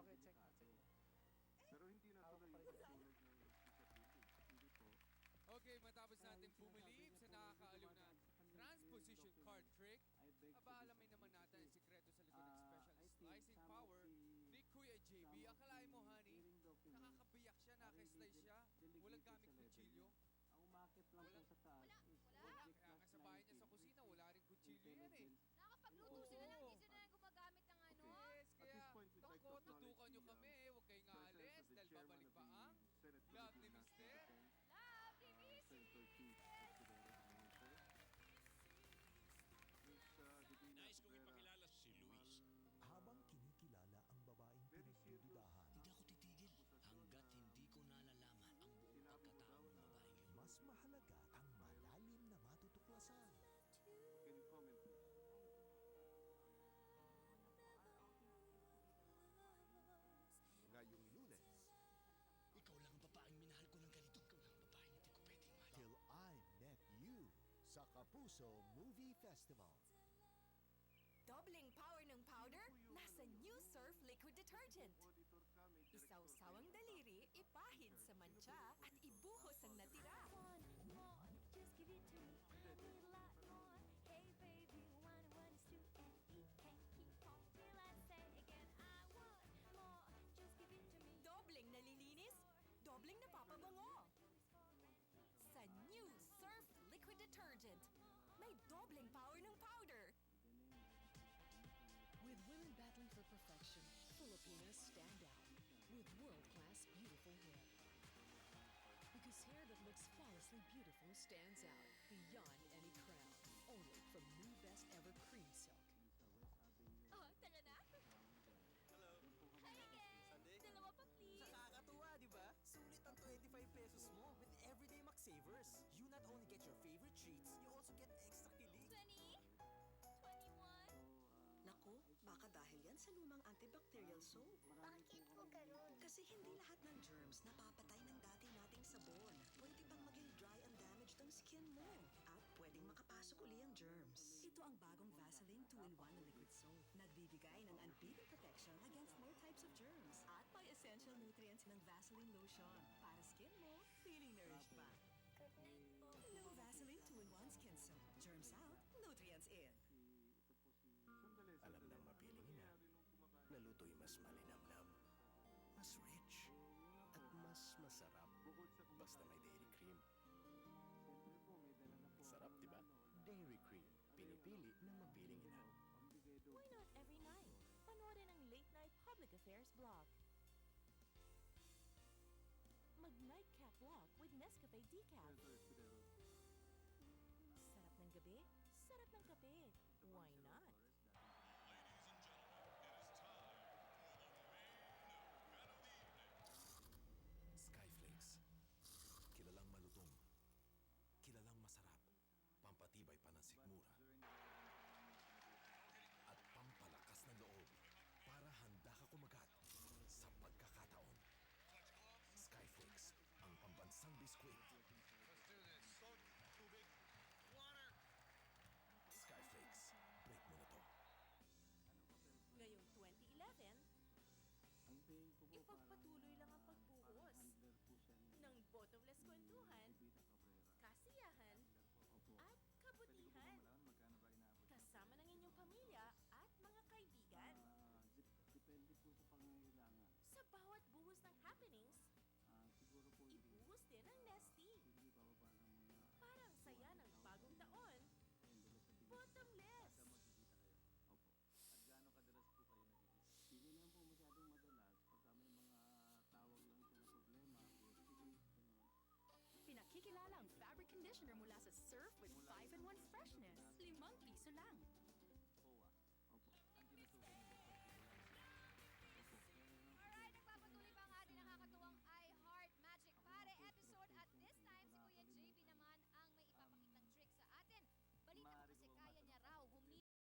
Okay, check mo, delikado. check mo. Pero hindi na Hawak tuloy pa rin yung yan. tulad ng disability. Hindi po. Okay, matapos Kaya natin yung sinasabi pumilip niya sa po, nakakaaliw na dumadaan sa kanyang transposition clearing card document, trick, I beg to aba alamin naman disagree. natin ang sikreto sa likod ng special I think slicing some of power the- ni Kuya JB. some of Akalain mo, the honey, clearing documents nakakabiyak siya, are really nakaslice siya, delegated walang sa gamit level kutsilyo. niya. Ang umakit lang Wala- po sa taas wala- is wala. Wala, Object kaya nga Class sa bahay niya sa 19, kusina, which wala is rin kutsilyo yan eh. intelligence. Nakakapagluto sila lang, hindi sila lang gumagamit ng ano. Yes, At kaya this point, we'd like to ako, acknowledge tutukan nyo the, kami, huwag kayong presence aalis of the dahil chairman babalik of pa the ang Senate love Committee ni on National Mister. Defense, Love, Davis! Senator Keith Escudero, Minister. Miss Divina Nais kong Cabrera, ipakilala si Luis. Habang kinikilala ang babaeng Very serious. pinagdududahan, Hindi ako titigil hanggat hindi ko nalalaman ang buong pagkatao ng babaeng yun. mas mahalaga ang malalim na matutuklasan. Can you comment please? Ngayong Lunes, Ikaw lang ang babaeng minahal ko ng ganito. Ikaw lang ang babaeng hindi ko pwedeng mahal. Till I Met You sa Kapuso Movie Festival. Dobling power ng powder, nasa New Surf Liquid Detergent. Auditor ka, may director Isawsaw ang kayo. daliri, ipahid sa mancha, at ibuhos ang natira. Want more, just give it to me. I need a lot more. Hey baby, one is two and E can't keep on till I say again. I want more, just give it to me. Dobling nalilinis, dobling napapabango. Sa New Surf Liquid Detergent, may dobling power ng powder. With women battling for perfection, Filipinas stand out with world-class beautiful hair. Because hair that looks flawlessly beautiful stands out beyond any crown. Only from new best ever cream silk. Sa West Avenue. Oh, tara na. Hello. Hi again. Sunday? Dalawa pa, please. Nakakatuwa, di ba? Sulit ang 25 pesos mo with Everyday McSavers. You not only get your favorite treats, you also get extra kilig. 20? 21? Naku, baka dahil yan sa lumang antibacterial soap. Bakit po ganun? Kasi hindi lahat ng germs napapatay ng dati nating sabon. Pwede pang maging dry and damaged ang skin mo. At pwedeng makapasok uli ang germs. Ito ang bagong Vaseline 2-in-1 na liquid soap. Nagbibigay ng unbeaten protection against more types of germs. At may essential nutrients ng Vaseline lotion. Para skin mo, feeling nourished pa. Good night po. New Vaseline 2-in-1 Skin Soap. Germs out, nutrients in. Ito po si... Sandali, Alam sandali. ng mapiling Ano ina, nangyari nung kumakain? na luto'y mas malinamnam, mas rich, at mas masarap. Bukod sa kumakain. Basta may dairy cream. Siyempre po, may dala na po Sarap, akong di ba? ano, Dairy cream. Pinipili ng mapiling ina. pambigay doon. Why not every night? Panoorin ang Late Night Public Affairs blog. Mag-nightcap vlog with Nescafe Decaf. Senator Escudero. Sarap ng gabi, sarap ng kape. Why not? Ladies and gentlemen, it is time for the main event of the evening. Skyflakes. Kilalang malutong. Kilalang masarap. Pampatibay pa ng sikmura. At pampalakas ng loob. Para handa ka kumagat sa pagkakataon. Skyflakes, ang pambansang biskwit